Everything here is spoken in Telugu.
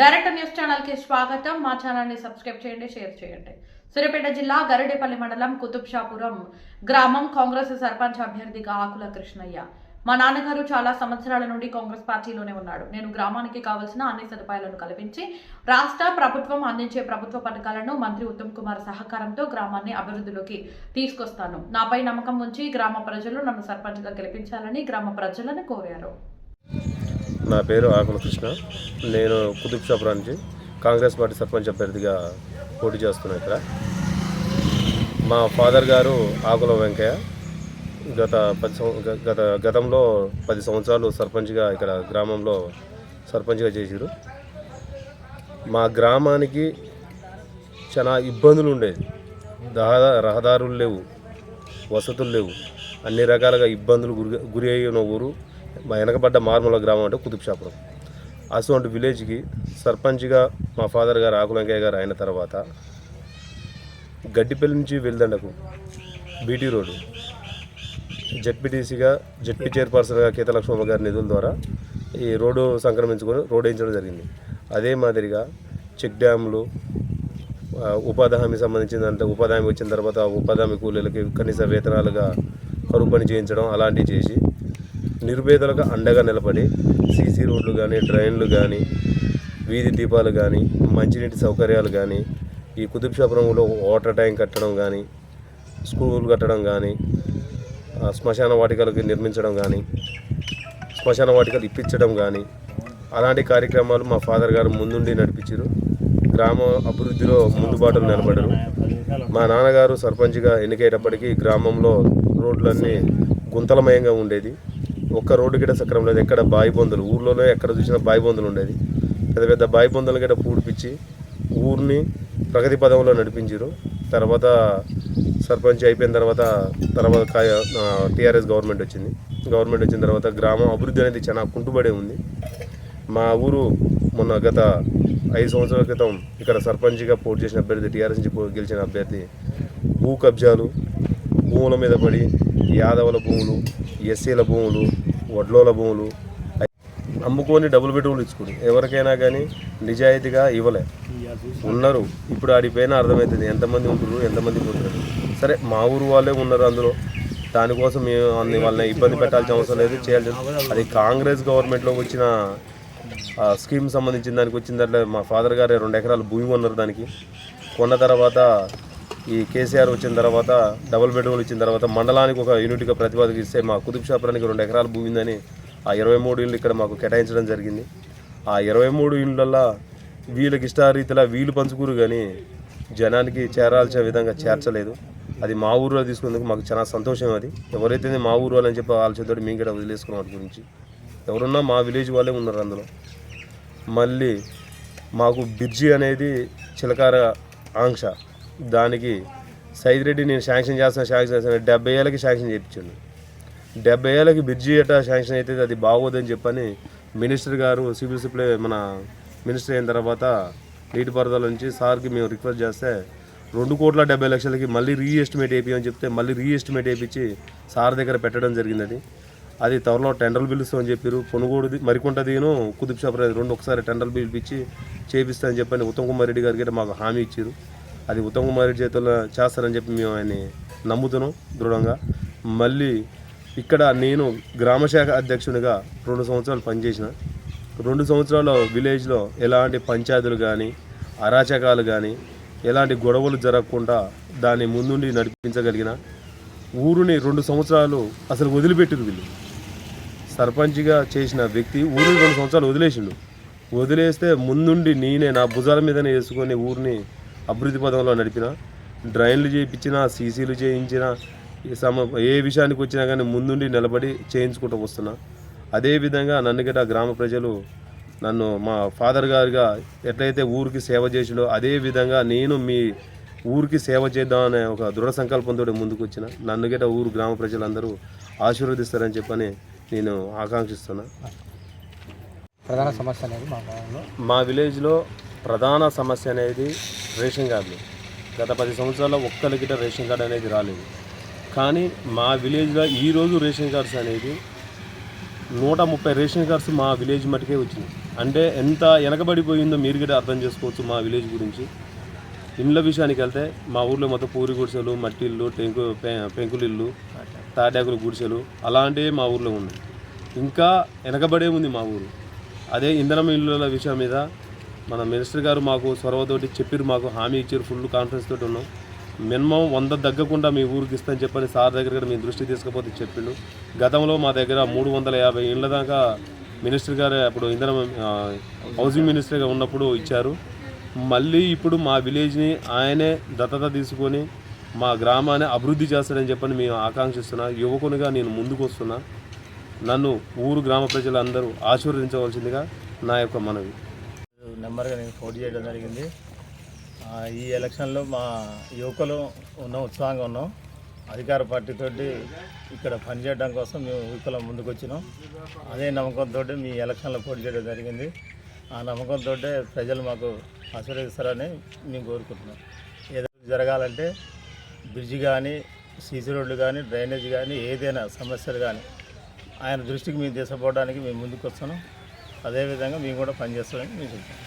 డైరెక్టర్ న్యూస్ ఛానల్ కి స్వాగతం. మా ఛానల్ ని సబ్స్క్రైబ్ చేయండి, షేర్ చేయండి. సూర్యాపేట జిల్లా గరిడేపల్లి మండలం కుతుబ్షాపురం గ్రామం కాంగ్రెస్ సర్పంచ్ అభ్యర్థిగా ఆకుల కృష్ణయ్య. మా నాన్నగారు చాలా సంవత్సరాల నుండి కాంగ్రెస్ పార్టీలోనే ఉన్నాడు. నేను గ్రామానికి కావాల్సిన అన్ని సదుపాయాలను కల్పించి రాష్ట్ర ప్రభుత్వం అందించే ప్రభుత్వ పథకాలను మంత్రి ఉత్తమ్ కుమార్ సహకారంతో గ్రామాన్ని అభివృద్ధిలోకి తీసుకొస్తాను. నాపై నమ్మకం ఉంచి గ్రామ ప్రజలు నన్ను సర్పంచ్గా గెలిపించాలని గ్రామ ప్రజలను కోరారు. నా పేరు ఆకుల కృష్ణ. నేను కుతుబ్షాపురం నుంచి కాంగ్రెస్ పార్టీ సర్పంచ్ అభ్యర్థిగా పోటీ చేస్తున్నాను. ఇక్కడ మా ఫాదర్ గారు ఆకుల వెంకయ్య గతంలో 10 సంవత్సరాలు సర్పంచ్గా ఇక్కడ గ్రామంలో సర్పంచ్గా చేశారు. మా గ్రామానికి చాలా ఇబ్బందులు ఉండేది. రహదారులు లేవు, వసతులు లేవు, అన్ని రకాలుగా ఇబ్బందులు గురి అయిన ఊరు మా వెనకబడ్డ మార్మూల గ్రామం అంటే కుతుబ్షాపురం. అటువంటి విలేజ్కి సర్పంచ్గా మా ఫాదర్ గారు ఆకుల వెంకయ్య గారు అయిన తర్వాత గడ్డిపల్లి నుంచి వెల్దండకు బీటీ రోడ్డు జెడ్పీ చైర్పర్సన్గా కేతలక్ష్మమ్మ గారి నిధుల ద్వారా ఈ రోడ్డు సంక్రమించుకొని రోడ్ వేయించడం జరిగింది. అదే మాదిరిగా చెక్ డ్యాములు, ఉపాధి హామీ సంబంధించిందంటే ఉపాధి హామీ వచ్చిన తర్వాత ఉపాధి హామీ కూలీలకి కనీస వేతనాలుగా కరువు పని చేయించడం అలాంటివి చేసి నిరుపేదలకు అండగా నిలబడి సీసీ రోడ్లు కానీ, డ్రైన్లు కానీ, వీధి దీపాలు కానీ, మంచినీటి సౌకర్యాలు కానీ, ఈ కుతుబ్షాపురంలో వాటర్ ట్యాంక్ కట్టడం కానీ, స్కూల్ కట్టడం కానీ, శ్మశాన వాటికలకి నిర్మించడం కానీ, శ్మశాన వాటికలు ఇప్పించడం కానీ అలాంటి కార్యక్రమాలు మా ఫాదర్ గారు ముందుండి నడిపించారు. గ్రామ అభివృద్ధిలో ముందుబాటులు నిలబడ్డారు. మా నాన్నగారు సర్పంచ్గా ఎన్నికయ్యేటప్పటికీ గ్రామంలో రోడ్లన్నీ గుంతలమయంగా ఉండేది. ఒక్క రోడ్డు గిట్ట సక్రమం లేదు. ఎక్కడ బాయి బొందలు, ఊర్లోనే ఎక్కడ చూసినా బాయి బొందలు ఉండేది. పెద్ద పెద్ద బాయి బొందలు గిట్ట పూడిపించి ఊరిని ప్రగతి పదంలో నడిపించారు. తర్వాత సర్పంచ్ అయిపోయిన తర్వాత టీఆర్ఎస్ గవర్నమెంట్ వచ్చిన తర్వాత గ్రామం అభివృద్ధి అనేది చాలా కుంటుబడే ఉంది. మా ఊరు మొన్న గత 5 సంవత్సరాల క్రితం ఇక్కడ సర్పంచ్గా పోటీ చేసిన అభ్యర్థి, టీఆర్ఎస్ నుంచి గెలిచిన అభ్యర్థి భూ కబ్జాలు, భూముల మీద పడి యాదవుల భూములు, ఎస్సీల భూములు, వడ్లోల భూములు అమ్ముకొని డబుల్ బెడ్రూమ్లు ఇచ్చుకుని ఎవరికైనా కానీ నిజాయితీగా ఇవ్వలే ఉన్నారు. ఇప్పుడు ఆడిపోయినా అర్థమవుతుంది ఎంతమంది ఉంటున్నారు, ఎంతమంది పోతున్నారు. సరే, మా ఊరు వాళ్ళే ఉన్నారు అందులో. దానికోసం మేము వాళ్ళని ఇబ్బంది పెట్టాల్సిన అవసరం లేదు, చేయాల్సి. అది కాంగ్రెస్ గవర్నమెంట్లో వచ్చిన స్కీమ్ సంబంధించిన దానికి వచ్చిన దాంట్లో మా ఫాదర్ గారు 2 ఎకరాలు భూమి కొన్నారు. దానికి కొన్న తర్వాత ఈ కేసీఆర్ వచ్చిన తర్వాత డబుల్ బెడ్రూమ్లు ఇచ్చిన తర్వాత మండలానికి ఒక యూనిట్గా ప్రతిపాదిస్తే మా కుతుబ్షాపురానికి 2 ఎకరాల భూమి ఉందని ఆ 23 ఇళ్ళు ఇక్కడ మాకు కేటాయించడం జరిగింది. ఆ 23 ఇళ్ళల్లో వీళ్ళకి ఇష్టారీతిలా వీళ్ళు పంచుకురు కానీ జనానికి చేరాల్సిన విధంగా చేర్చలేదు. అది మా ఊరిలో తీసుకునేందుకు మాకు చాలా సంతోషం. అది ఎవరైతే మా ఊరు వాళ్ళని చెప్పి ఆలోచనతో మేము కూడా వదిలేసుకున్నాం. వాటి గురించి ఎవరున్నా మా విలేజ్ వాళ్ళే ఉన్నారు అందులో. మళ్ళీ మాకు బ్రిడ్జి అనేది చిలకార ఆంక్ష, దానికి సైదిరెడ్డి నేను శాంక్షన్ చేస్తాను 70 ఏళ్ళకి శాంక్షన్ చేయించండి. 70 ఏళ్ళకి బ్రిడ్జి ఎట్టా శాంక్షన్ అయితే అది బాగోదని చెప్పని మినిస్టర్ గారు సివిల్ సప్లై మన మినిస్టర్ అయిన తర్వాత నీటిపారుదల నుంచి సార్కి మేము రిక్వెస్ట్ చేస్తే 2,70,00,000కి మళ్ళీ రీఎస్టిమేట్ వేయించమని చెప్తే మళ్ళీ రీఎస్టిమేట్ వేయించి సార్ దగ్గర పెట్టడం జరిగింది. అది త్వరలో టెండర్లు పిలుస్తామని చెప్పారు. పొనుగోడుది మరికొంటదిను కుతుబ్షాపురం 2 ఒకసారి టెండర్లు పిలిపించి చేపిస్తామని చెప్పని ఉత్తమ్ కుమార్ రెడ్డి గారికి మాకు హామీ ఇచ్చారు. అది ఉత్తమ్ కుమార్ రెడ్డి చేతుల్లో చేస్తారని చెప్పి మేము ఆయన్ని నమ్ముతున్నాం దృఢంగా. మళ్ళీ ఇక్కడ నేను గ్రామశాఖ అధ్యక్షునిగా 2 సంవత్సరాలు పనిచేసిన. 2 సంవత్సరాల విలేజ్లో ఎలాంటి పంచాయతీలు కానీ, అరాచకాలు కానీ, ఎలాంటి గొడవలు జరగకుండా దాన్ని ముందుండి నడిపించగలిగిన ఊరుని 2 సంవత్సరాలు అసలు వదిలిపెట్టిరు. వీళ్ళు సర్పంచ్గా చేసిన వ్యక్తి ఊరిని 2 సంవత్సరాలు వదిలేసిండు. వదిలేస్తే ముందుండి నేనే నా భుజాల మీదనే వేసుకొని ఊరిని అభివృద్ధి పదంలో నడిపిన. డ్రైన్లు చేయించిన, సీసీలు చేయించిన, ఏ విషయానికి వచ్చినా కానీ ముందుండి నిలబడి చేయించుకుంటూ వస్తున్నా. అదేవిధంగా నన్ను గట్రా గ్రామ ప్రజలు నన్ను మా ఫాదర్ గారుగా ఎట్లయితే ఊరికి సేవ చేసిండో అదేవిధంగా నేను మీ ఊరికి సేవ చేద్దామనే ఒక దృఢ సంకల్పంతో ముందుకు వచ్చిన. నన్ను గట్రా ఊరు గ్రామ ప్రజలందరూ ఆశీర్వదిస్తారని చెప్పని నేను ఆకాంక్షిస్తున్నా. ప్రధాన సమస్య అనేది మా విలేజ్లో ప్రధాన సమస్య అనేది రేషన్ కార్డులు. గత 10 సంవత్సరాల్లో ఒక్కరికిట రేషన్ కార్డు అనేది రాలేదు. కానీ మా విలేజ్లో ఈరోజు రేషన్ కార్డ్స్ అనేది 130 రేషన్ కార్డ్స్ మా విలేజ్ మటుకే వచ్చినాయి. అంటే ఎంత వెనకబడిపోయిందో మీరు కూడా అర్థం చేసుకోవచ్చు మా విలేజ్ గురించి. ఇండ్ల విషయానికి వెళ్తే మా ఊర్లో మొత్తం పూరి గుడిసెలు, మట్టి ఇల్లు, పెంకులిల్లు, తాటాకులు గుడిసెలు అలాంటివి మా ఊర్లో ఉన్నాయి. ఇంకా వెనకబడే ఉంది మా ఊరు. అదే ఇంధనం ఇళ్ళ విషయం మీద మన మినిస్టర్ గారు మాకు చొరవతోటి చెప్పిరు, మాకు హామీ ఇచ్చారు, ఫుల్ కాన్ఫిడెన్స్ తోటి ఉన్నాం. మినిమం 100 తగ్గకుండా మీ ఊరికి ఇస్తాను చెప్పని సార్ దగ్గర కూడా మీ దృష్టి తీసుకపోతే చెప్పిండు. గతంలో మా దగ్గర 350 ఇండ్ల దాకా మినిస్టర్ గారు అప్పుడు ఇంధనం హౌసింగ్ మినిస్టర్గా ఉన్నప్పుడు ఇచ్చారు. మళ్ళీ ఇప్పుడు మా విలేజ్ని ఆయనే దత్తత తీసుకొని మా గ్రామాన్ని అభివృద్ధి చేస్తాడని చెప్పని మేము ఆకాంక్షిస్తున్నా. యువకునిగా నేను ముందుకు వస్తున్నా. నన్ను ఊరు గ్రామ ప్రజలందరూ ఆశీర్వదించవలసిందిగా నా యొక్క మనవి. నెంబర్గా నేను పోటీ చేయడం జరిగింది. ఈ ఎలక్షన్లో మా యువకులు ఉన్నాం, ఉత్సాహంగా ఉన్నాం. అధికార పార్టీతోటి ఇక్కడ పనిచేయడం కోసం మేము యువకులం ముందుకు వచ్చినాం. అదే నమ్మకంతో మీ ఎలక్షన్లో పోటీ చేయడం జరిగింది. ఆ నమ్మకంతో ప్రజలు మాకు ఆశీర్వదిస్తారని మేము కోరుకుంటున్నాం. ఏదో జరగాలంటే బ్రిడ్జి కానీ, సీసీ రోడ్లు కానీ, డ్రైనేజ్ కానీ, ఏదైనా సమస్యలు కానీ ఆయన దృష్టికి మేము తీసుకుపోవడానికి మేము ముందుకు వస్తున్నాం. అదేవిధంగా మేము కూడా పనిచేస్తామని మేము చెప్తాం.